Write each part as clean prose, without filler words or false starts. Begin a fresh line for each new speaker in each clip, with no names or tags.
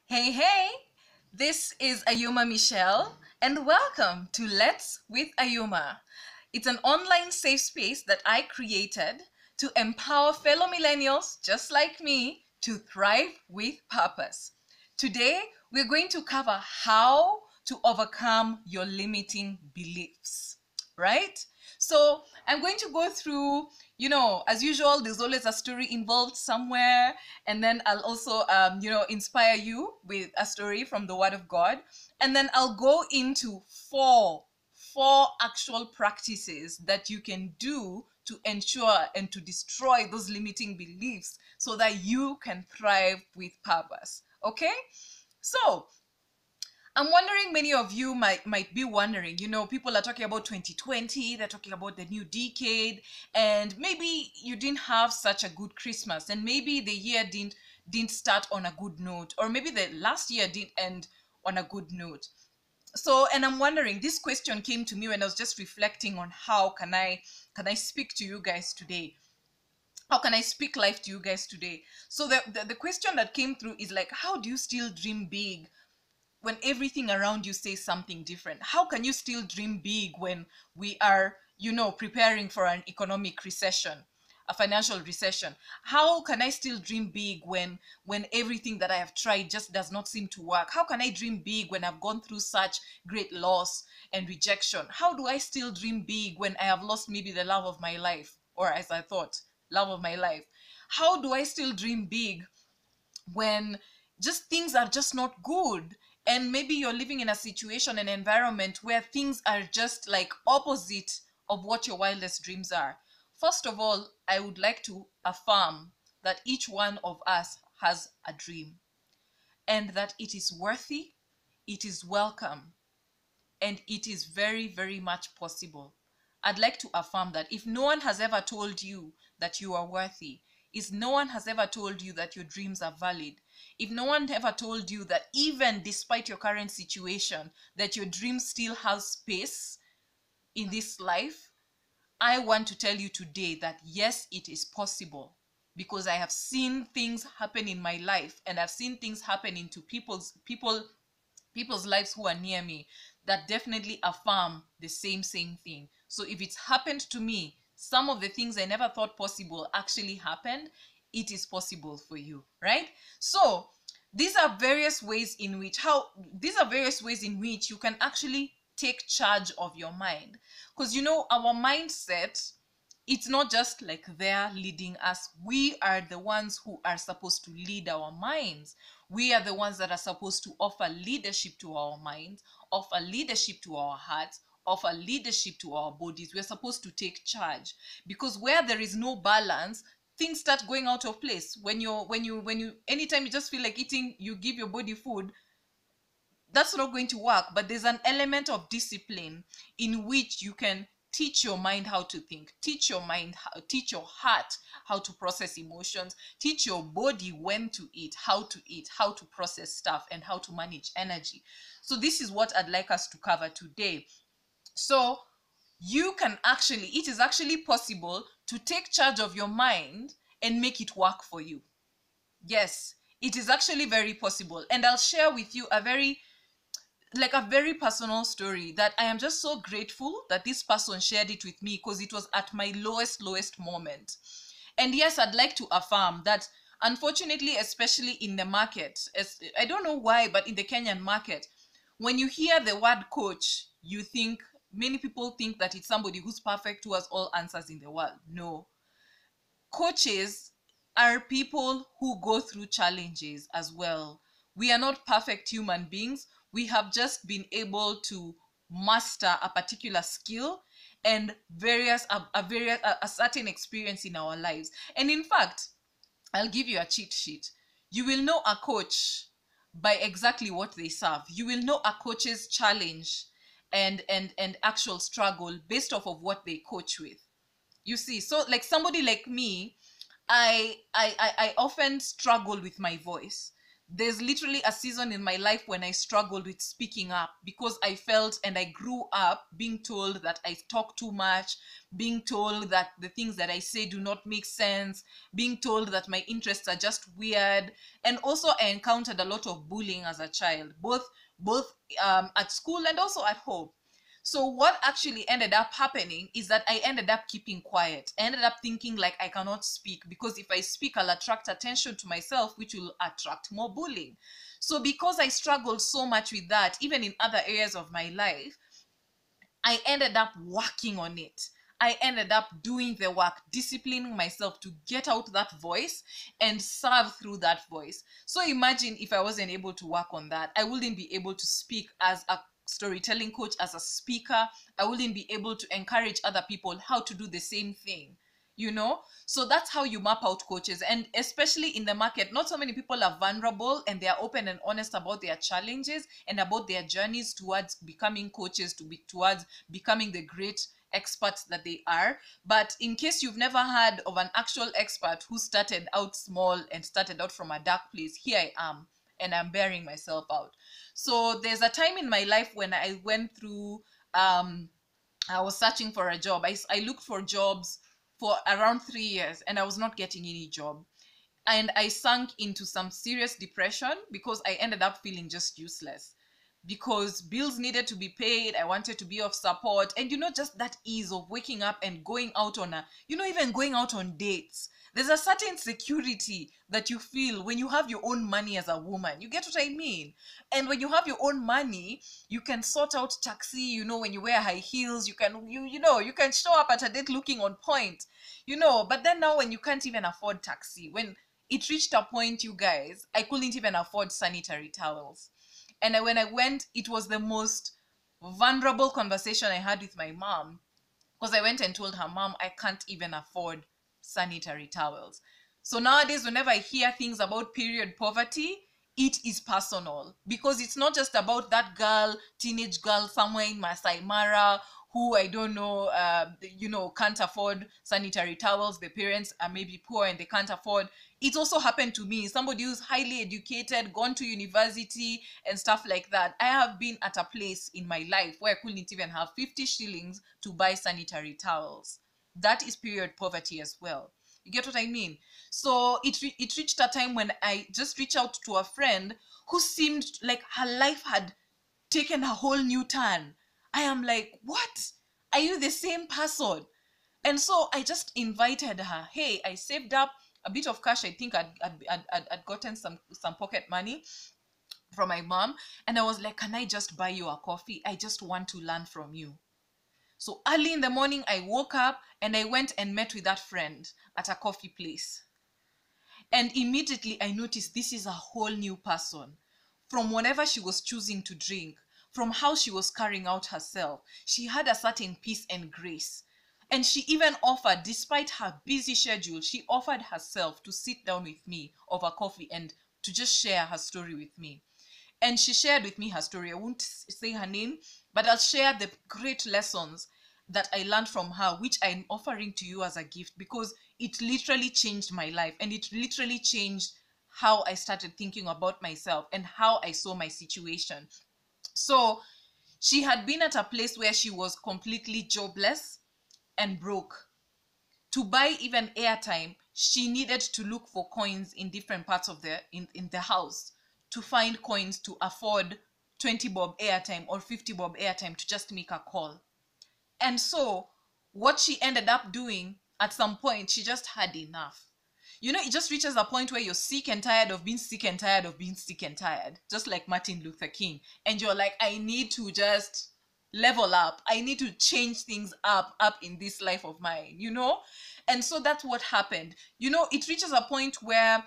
Hey, hey! This is Ayuma Michelle, and welcome to Let's with Ayuma. It's an online safe space that I created to empower fellow millennials just like me to thrive with purpose. Today, we're going to cover how to overcome your limiting beliefs, right? So, I'm going to go through, as usual, there's always a story involved somewhere, and then I'll also inspire you with a story from the Word of God, and then I'll go into four actual practices that you can do to ensure and to destroy those limiting beliefs so that you can thrive with purpose. Okay, so I'm wondering, many of you might be wondering, people are talking about 2020, they're talking about the new decade, and maybe you didn't have such a good Christmas, and maybe the year didn't start on a good note, or maybe the last year didn't end on a good note. So, and I'm wondering, this question came to me when I was just reflecting on how can I speak to you guys today? How can I speak life to you guys today? So the question that came through is like, how do you still dream big when everything around you says something different? How can you still dream big when we are, preparing for an economic recession, a financial recession? How can I still dream big when everything that I have tried just does not seem to work? How can I dream big when I've gone through such great loss and rejection? How do I still dream big when I have lost maybe the love of my life, or as I thought, love of my life? How do I still dream big when just things are just not good, and maybe you're living in a situation, an environment where things are just like opposite of what your wildest dreams are? First of all, I would like to affirm that each one of us has a dream, and that it is worthy, it is welcome, and it is very, very much possible. I'd like to affirm that if no one has ever told you that you are worthy, if no one has ever told you that your dreams are valid, if no one ever told you that even despite your current situation, that your dream still has space in this life, I want to tell you today that yes, it is possible, because I have seen things happen in my life, and I've seen things happen into people's lives who are near me, that definitely affirm the same thing. So if it's happened to me, some of the things I never thought possible actually happened. It is possible for you, right? So these are various ways in which you can actually take charge of your mind, because our mindset, it's not just like they're leading us. We are the ones who are supposed to lead our minds. We are the ones that are supposed to offer leadership to our minds, offer leadership to our hearts, offer leadership to our bodies. We're supposed to take charge, because where there is no balance, things start going out of place. When you anytime you just feel like eating, you give your body food, that's not going to work. But there's an element of discipline in which you can teach your mind how to think, teach your heart how to process emotions, teach your body when to eat, how to process stuff, and how to manage energy. So this is what I'd like us to cover today. So it is actually possible to take charge of your mind and make it work for you. Yes, it is actually very possible. And I'll share with you a very personal story that I am just so grateful that this person shared it with me, because it was at my lowest moment. And yes, I'd like to affirm that, unfortunately, especially in the market, I don't know why, but in the Kenyan market, when you hear the word coach, many people think that it's somebody who's perfect, who has all answers in the world. No. Coaches are people who go through challenges as well. We are not perfect human beings. We have just been able to master a particular skill and a certain experience in our lives. And in fact, I'll give you a cheat sheet. You will know a coach by exactly what they serve. You will know a coach's challenge and actual struggle based off of what they coach with. You see, so like somebody like me, I often struggle with my voice. there's literally a season in my life when I struggled with speaking up, because I felt, and I grew up being told that I talk too much, being told that the things that I say do not make sense, being told that my interests are just weird. And also I encountered a lot of bullying as a child, both at school and also at home. So what actually ended up happening is that I ended up keeping quiet. I ended up thinking like I cannot speak, because if I speak, I'll attract attention to myself, which will attract more bullying. So because I struggled so much with that, even in other areas of my life, I ended up working on it. I ended up doing the work, disciplining myself to get out that voice and serve through that voice. So imagine if I wasn't able to work on that, I wouldn't be able to speak as a storytelling coach, as a speaker. I wouldn't be able to encourage other people how to do the same thing. So that's how you map out coaches. And especially in the market, not so many people are vulnerable and they are open and honest about their challenges and about their journeys towards becoming coaches, towards becoming the great experts that they are. But in case you've never heard of an actual expert who started out small and started out from a dark place, here I am, and I'm bearing myself out. So there's a time in my life when I went through, I was searching for a job. I looked for jobs for around 3 years and I was not getting any job. And I sank into some serious depression because I ended up feeling just useless, because bills needed to be paid. I wanted to be of support. And just that ease of waking up and going out on even going out on dates. There's a certain security that you feel when you have your own money as a woman. You get what I mean? And when you have your own money, you can sort out taxi, when you wear high heels, you can, you can show up at a date looking on point, but then now when you can't even afford taxi, when it reached a point, you guys, I couldn't even afford sanitary towels. And when I went, it was the most vulnerable conversation I had with my mom, because I went and told her, Mom, I can't even afford sanitary towels. So nowadays, whenever I hear things about period poverty, it is personal, because it's not just about that girl, teenage girl somewhere in Masai Mara who, I don't know, can't afford sanitary towels. The parents are maybe poor and they can't afford. It also happened to me, somebody who's highly educated, gone to university and stuff like that. I have been at a place in my life where I couldn't even have 50 shillings to buy sanitary towels. That is period poverty as well. You get what I mean? So it reached a time when I just reached out to a friend who seemed like her life had taken a whole new turn. I am like, what? Are you the same person? And so I just invited her. Hey, I saved up a bit of cash. I think I'd gotten some pocket money from my mom. And I was like, can I just buy you a coffee? I just want to learn from you. So early in the morning, I woke up and I went and met with that friend at a coffee place. And immediately I noticed this is a whole new person. From whatever she was choosing to drink, from how she was carrying out herself, she had a certain peace and grace. And she even offered, despite her busy schedule, she offered herself to sit down with me over coffee and to just share her story with me. And she shared with me her story. I won't say her name, but I'll share the great lessons that I learned from her, which I'm offering to you as a gift, because it literally changed my life, and it literally changed how I started thinking about myself and how I saw my situation. So she had been at a place where she was completely jobless and broke. To buy even airtime, she needed to look for coins in different parts of in the house to find coins to afford 20 bob airtime or 50 bob airtime to just make a call. And so what she ended up doing, at some point, she just had enough. It just reaches a point where you're sick and tired of being sick and tired of being sick and tired, just like Martin Luther King. And you're like, I need to just level up. I need to change things up in this life of mine, And so that's what happened. It reaches a point where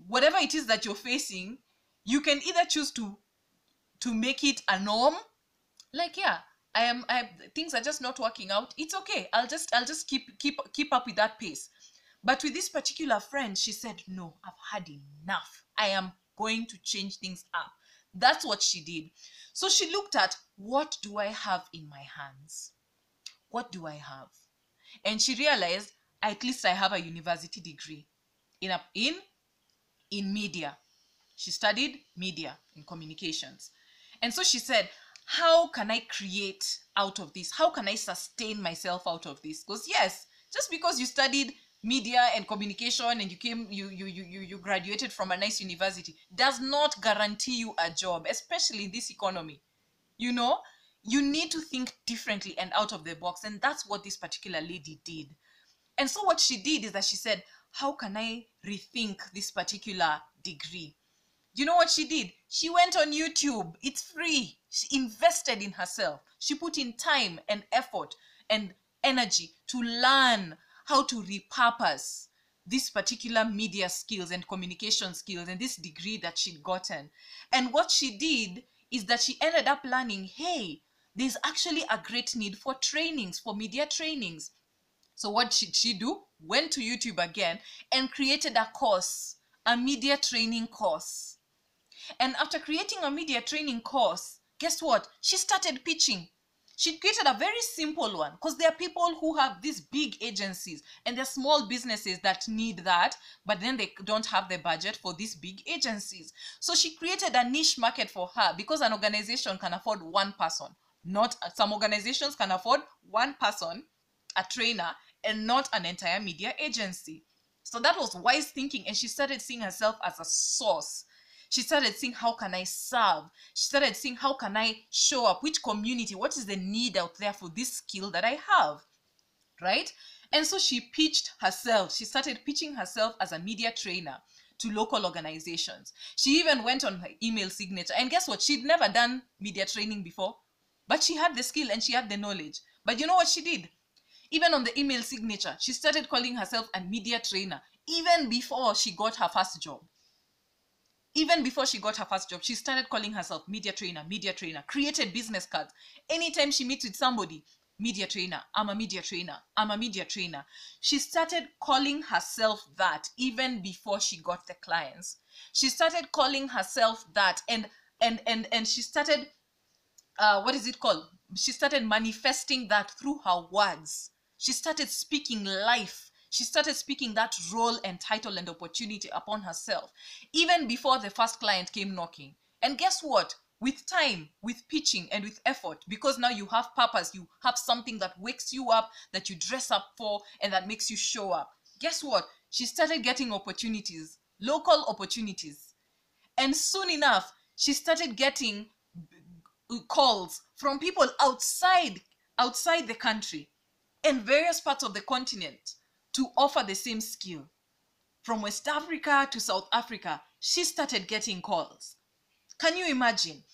whatever it is that you're facing, you can either choose to make it a norm, like, yeah, things are just not working out. It's okay. I'll just keep up with that pace. But with this particular friend, she said, no, I've had enough. I am going to change things up. That's what she did. So she looked at, what do I have in my hands? What do I have? And she realized, at least I have a university degree in media. She studied media and communications. And so she said, how can I create out of this? How can I sustain myself out of this? Because yes, just because you studied media and communication and you graduated from a nice university does not guarantee you a job, especially in this economy. You know, you need to think differently and out of the box. And that's what this particular lady did. And so what she did is that she said, how can I rethink this particular degree? You know what she did? She went on YouTube. It's free. She invested in herself. She put in time and effort and energy to learn how to repurpose this particular media skills and communication skills and this degree that she'd gotten. And what she did is that she ended up learning, hey, there's actually a great need for trainings, for media trainings. So what did she do? Went to YouTube again and created a course, a media training course. And after creating a media training course, guess what? She started pitching. She created a very simple one because there are people who have these big agencies and they're small businesses that need that, but then they don't have the budget for these big agencies. So she created a niche market for her because an organization can afford one person. Not some organizations can afford one person, a trainer, and not an entire media agency. So that was wise thinking, and she started seeing herself as a source. She started seeing, how can I serve? She started seeing, how can I show up? Which community? What is the need out there for this skill that I have? Right? And so she pitched herself. She started pitching herself as a media trainer to local organizations. She even went on her email signature. And guess what? She'd never done media training before, but she had the skill and she had the knowledge. But you know what she did? Even on the email signature, she started calling herself a media trainer even before she got her first job. Even before she got her first job, she started calling herself media trainer, created business cards. Anytime she meets with somebody, media trainer, I'm a media trainer, I'm a media trainer. She started calling herself that even before she got the clients. She started calling herself that and she started, what is it called? She started manifesting that through her words. She started speaking life. She started speaking that role and title and opportunity upon herself, even before the first client came knocking. And guess what? With time, with pitching, and with effort, because now you have purpose, you have something that wakes you up, that you dress up for, and that makes you show up. Guess what? She started getting opportunities, local opportunities. And soon enough, she started getting calls from people outside the country and various parts of the continent to offer the same skill. From West Africa to South Africa, she started getting calls. Can you imagine?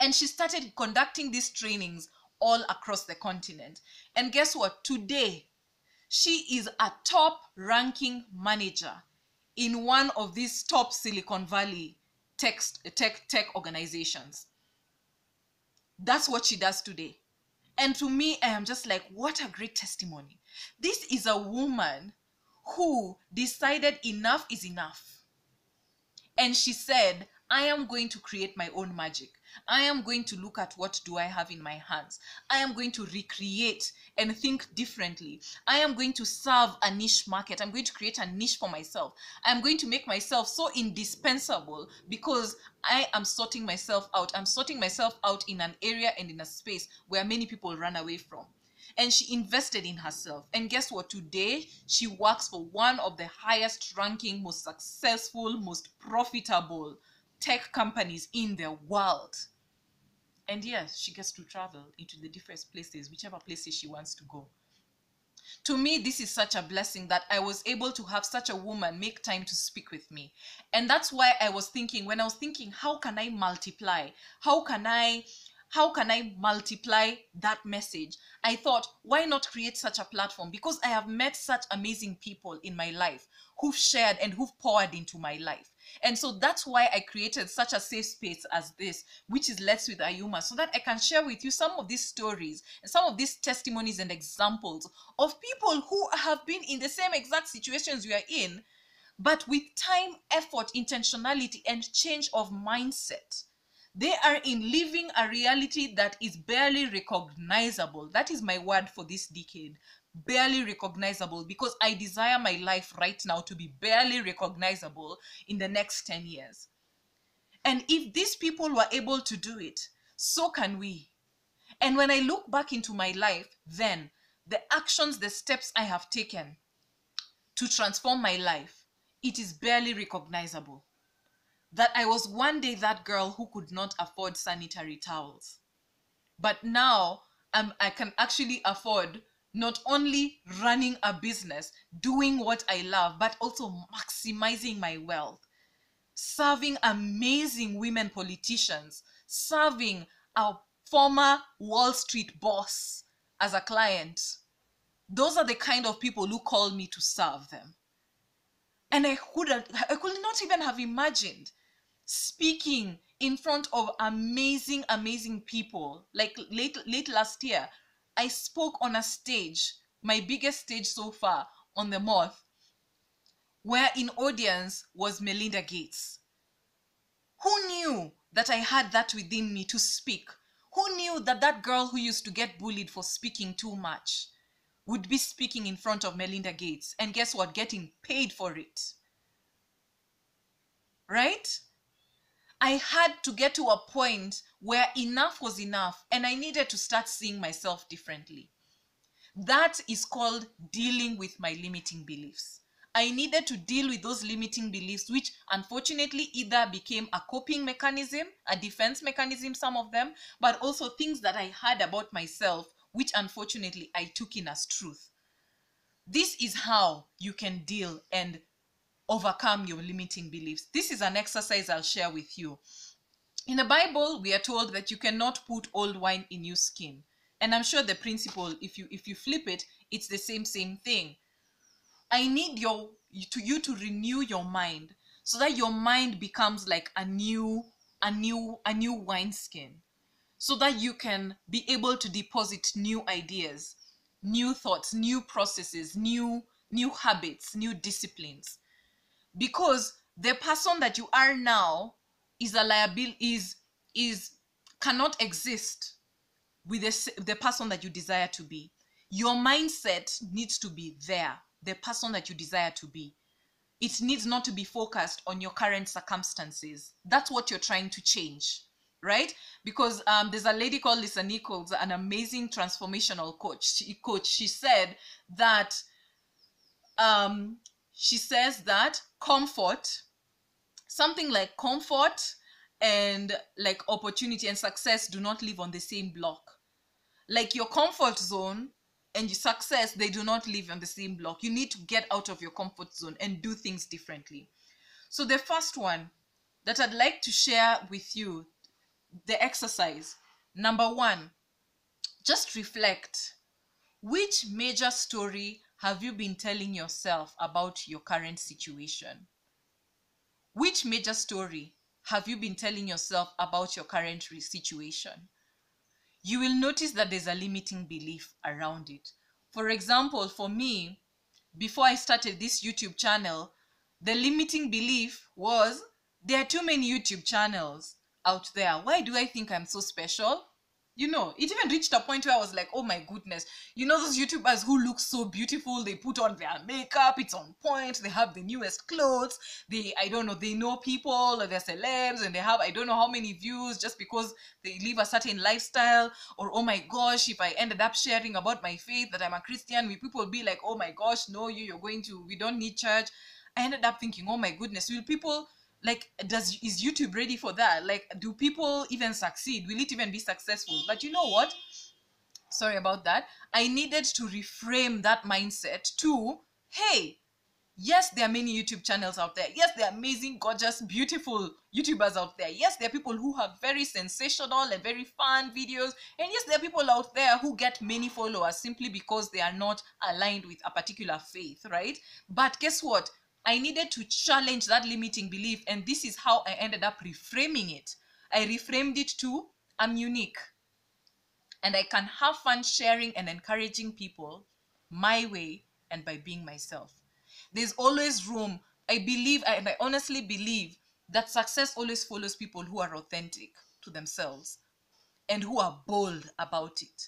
And she started conducting these trainings all across the continent. And guess what? Today, she is a top ranking manager in one of these top Silicon Valley tech organizations. That's what she does today. And to me, I am just like, what a great testimony. This is a woman who decided enough is enough. And she said, I am going to create my own magic. I am going to look at what do I have in my hands. I am going to recreate and think differently. I am going to serve a niche market. I'm going to create a niche for myself. I'm going to make myself so indispensable because I am sorting myself out. I'm sorting myself out in an area and in a space where many people run away from. And she invested in herself. And guess what? Today, she works for one of the highest ranking, most successful, most profitable tech companies in the world. And yes, she gets to travel into the different places, whichever places she wants to go. To me, this is such a blessing that I was able to have such a woman make time to speak with me. And that's why I was thinking, when I was thinking, how can I multiply? How can I multiply that message? I thought, why not create such a platform? Because I have met such amazing people in my life who've shared and who've poured into my life. And so that's why I created such a safe space as this, which is Let's with Ayuma, so that I can share with you some of these stories and some of these testimonies and examples of people who have been in the same exact situations we are in, but with time, effort, intentionality, and change of mindset. They are in living a reality that is barely recognizable. That is my word for this decade. Barely recognizable, because I desire my life right now to be barely recognizable in the next 10 years. And if these people were able to do it, so can we. And when I look back into my life, then the actions, the steps I have taken to transform my life, it is barely recognizable. That I was one day that girl who could not afford sanitary towels. But now I can actually afford not only running a business, doing what I love, but also maximizing my wealth, serving amazing women politicians, serving a former Wall Street boss as a client. Those are the kind of people who call me to serve them. And I could not even have imagined speaking in front of amazing, amazing people. Like late last year, I spoke on a stage, my biggest stage so far on the Moth, where in audience was Melinda Gates. Who knew that I had that within me to speak? Who knew that that girl who used to get bullied for speaking too much would be speaking in front of Melinda Gates? And guess what? Getting paid for it. Right? I had to get to a point where enough was enough and I needed to start seeing myself differently. That is called dealing with my limiting beliefs. I needed to deal with those limiting beliefs, which unfortunately either became a coping mechanism, a defense mechanism, some of them, but also things that I had about myself, which unfortunately I took in as truth. This is how you can deal and overcome your limiting beliefs. This is an exercise I'll share with you. In the Bible, we are told that you cannot put old wine in new skin. And I'm sure the principle, if you flip it, it's the same thing. I need you to renew your mind so that your mind becomes like a new wineskin, so that you can be able to deposit new ideas, new thoughts, new processes, new habits, new disciplines. Because the person that you are now is a liability, is cannot exist with the person that you desire to be. Your mindset needs to be there, the person that you desire to be. It needs not to be focused on your current circumstances. That's what you're trying to change, right? Because there's a lady called Lisa Nichols, an amazing transformational coach. She said that she says that something like comfort and like opportunity and success do not live on the same block. Like your comfort zone and your success, they do not live on the same block. You need to get out of your comfort zone and do things differently. So the first one that I'd like to share with you, the exercise, number one, just reflect. Which major story have you been telling yourself about your current situation? Which major story have you been telling yourself about your current situation? You will notice that there's a limiting belief around it. For example, for me, before I started this YouTube channel, the limiting belief was there are too many YouTube channels out there. Why do I think I'm so special? You know, it even reached a point where I was like, oh my goodness, you know those YouTubers who look so beautiful, they put on their makeup, it's on point, they have the newest clothes, I don't know, they know people, or they're celebs, and they have, I don't know how many views just because they live a certain lifestyle. Or, oh my gosh, if I ended up sharing about my faith, that I'm a Christian, will people be like, oh my gosh, no, we don't need church. I ended up thinking, oh my goodness, will people, like, is YouTube ready for that? Like, do people even succeed? Will it even be successful? But you know what? Sorry about that. I needed to reframe that mindset to, hey, yes, there are many YouTube channels out there. Yes, there are amazing, gorgeous, beautiful YouTubers out there. Yes, there are people who have very sensational and very fun videos. And yes, there are people out there who get many followers simply because they are not aligned with a particular faith, right? But guess what? I needed to challenge that limiting belief, and this is how I ended up reframing it. I reframed it to, I'm unique, and I can have fun sharing and encouraging people my way and by being myself. There's always room. I believe, and I honestly believe, that success always follows people who are authentic to themselves and who are bold about it,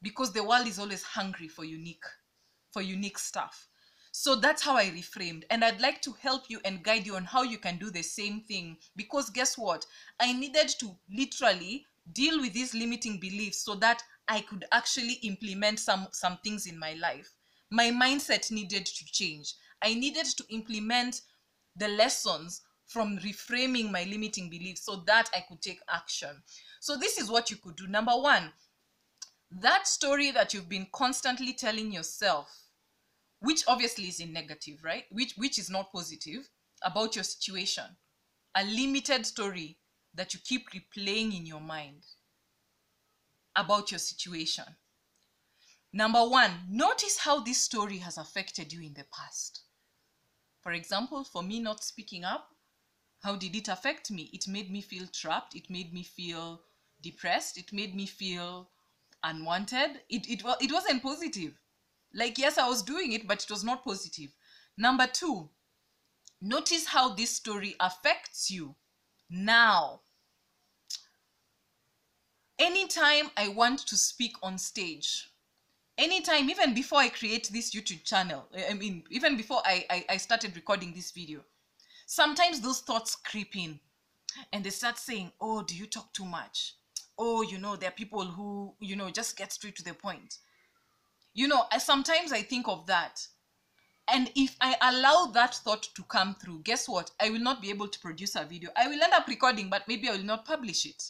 because the world is always hungry for unique stuff. So that's how I reframed. And I'd like to help you and guide you on how you can do the same thing. Because guess what? I needed to literally deal with these limiting beliefs so that I could actually implement some things in my life. My mindset needed to change. I needed to implement the lessons from reframing my limiting beliefs so that I could take action. So this is what you could do. Number one, that story that you've been constantly telling yourself, which obviously is in negative, right? Which is not positive about your situation. A limited story that you keep replaying in your mind about your situation. Number one, notice how this story has affected you in the past. For example, for me not speaking up, how did it affect me? It made me feel trapped. It made me feel depressed. It made me feel unwanted. It wasn't positive. Like, yes, I was doing it, but it was not positive. Number two, notice how this story affects you now. Anytime I want to speak on stage, anytime, even before I create this YouTube channel, even before I started recording this video, sometimes those thoughts creep in and they start saying, oh, do you talk too much? Oh, there are people who, just get straight to the point. Sometimes I think of that. And if I allow that thought to come through, guess what? I will not be able to produce a video. I will end up recording, but maybe I will not publish it.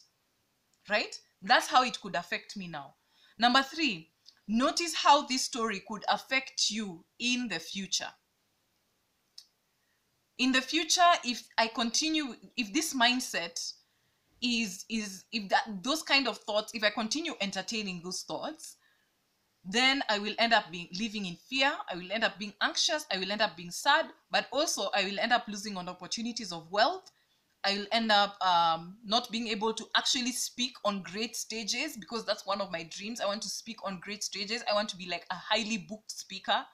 Right? That's how it could affect me now. Number three, notice how this story could affect you in the future. In the future, if this mindset those kind of thoughts, if I continue entertaining those thoughts, then I will end up living in fear. I will end up being anxious. I will end up being sad, but also I will end up losing on opportunities of wealth. I will end up not being able to actually speak on great stages, because that's one of my dreams. I want to speak on great stages. I want to be like a highly booked speaker,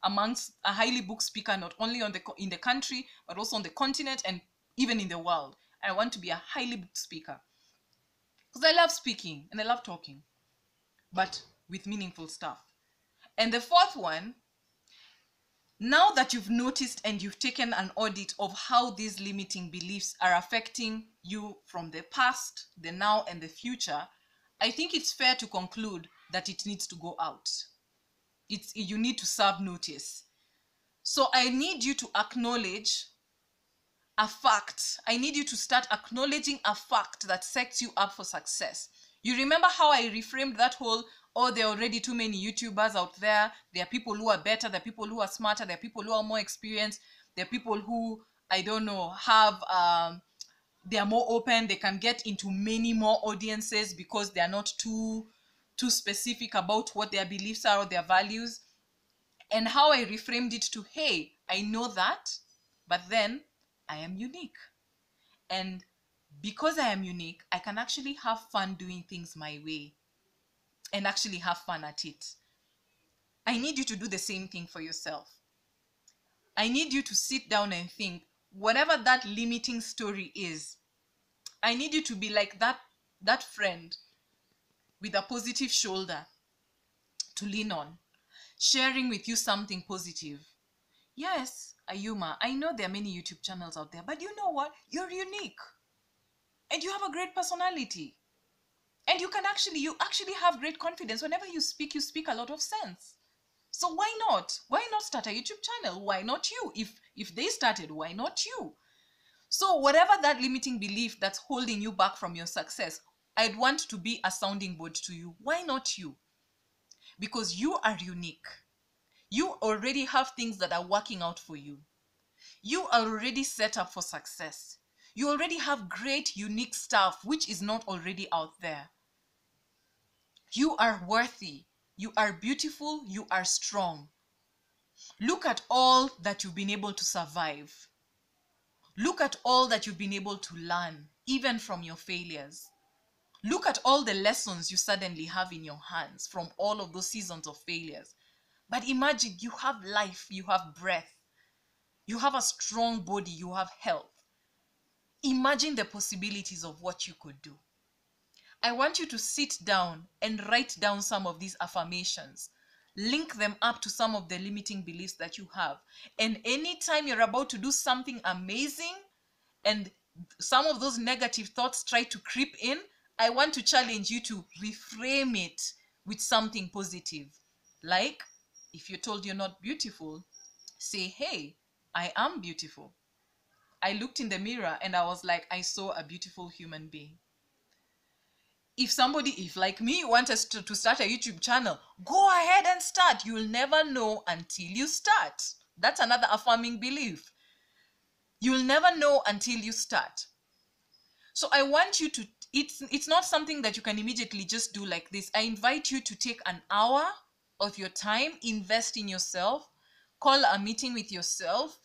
amongst a highly booked speaker, not only in the country, but also on the continent and even in the world. I want to be a highly booked speaker because I love speaking and I love talking, but with meaningful stuff. And the fourth one, now that you've noticed and you've taken an audit of how these limiting beliefs are affecting you from the past, the now, and the future, I think it's fair to conclude that it needs to go out. You need to serve notice. So I need you to acknowledge a fact. I need you to start acknowledging a fact that sets you up for success. You remember how I reframed that whole, oh, there are already too many YouTubers out there. There are people who are better. There are people who are smarter. There are people who are more experienced. There are people who, I don't know, they are more open. They can get into many more audiences because they are not too specific about what their beliefs are or their values. And how I reframed it to, hey, I know that, but then I am unique. And because I am unique, I can actually have fun doing things my way and actually have fun at it. I need you to do the same thing for yourself. I need you to sit down and think, whatever that limiting story is, I need you to be like that friend with a positive shoulder to lean on, sharing with you something positive. Yes, Ayuma, I know there are many YouTube channels out there, but you know what? You're unique. And you have a great personality. And you actually have great confidence. Whenever you speak a lot of sense. So why not? Why not start a YouTube channel? Why not you? If they started, why not you? So whatever that limiting belief that's holding you back from your success, I'd want to be a sounding board to you. Why not you? Because you are unique. You already have things that are working out for you. You are already set up for success. You already have great, unique stuff which is not already out there. You are worthy. You are beautiful. You are strong. Look at all that you've been able to survive. Look at all that you've been able to learn, even from your failures. Look at all the lessons you suddenly have in your hands from all of those seasons of failures. But imagine you have life, you have breath, you have a strong body, you have health. Imagine the possibilities of what you could do. I want you to sit down and write down some of these affirmations. link them up to some of the limiting beliefs that you have. And anytime you're about to do something amazing and some of those negative thoughts try to creep in, I want to challenge you to reframe it with something positive. Like, if you're told you're not beautiful, say, hey, I am beautiful. I looked in the mirror and I was like, I saw a beautiful human being. If like me, you want us to start a YouTube channel, go ahead and start. You'll never know until you start. That's another affirming belief. You'll never know until you start. So I want you to, it's not something that you can immediately just do like this. I invite you to take an hour of your time, invest in yourself, call a meeting with yourself,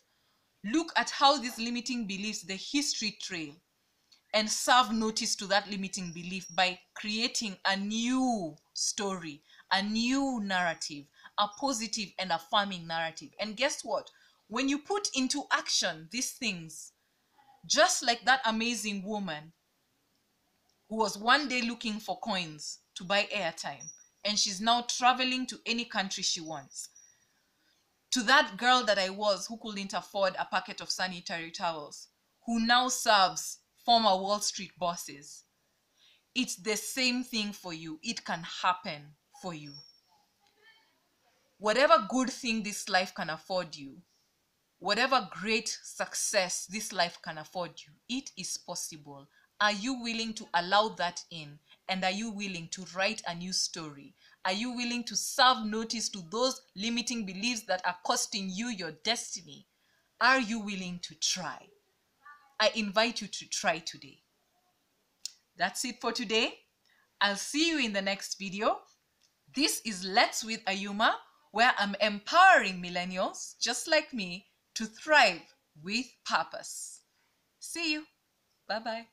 look at how these limiting beliefs, the history trail, and serve notice to that limiting belief by creating a new story, a new narrative, a positive and affirming narrative. And guess what? When you put into action these things, just like that amazing woman who was one day looking for coins to buy airtime, and she's now traveling to any country she wants. To that girl that I was who couldn't afford a packet of sanitary towels, who now serves former Wall Street bosses. It's the same thing for you. It can happen for you. Whatever good thing this life can afford you, whatever great success this life can afford you, it is possible. Are you willing to allow that in? And are you willing to write a new story? Are you willing to serve notice to those limiting beliefs that are costing you your destiny? Are you willing to try? I invite you to try today. That's it for today. I'll see you in the next video. This is Let's with Ayuma, where I'm empowering millennials just like me to thrive with purpose. See you. Bye-bye.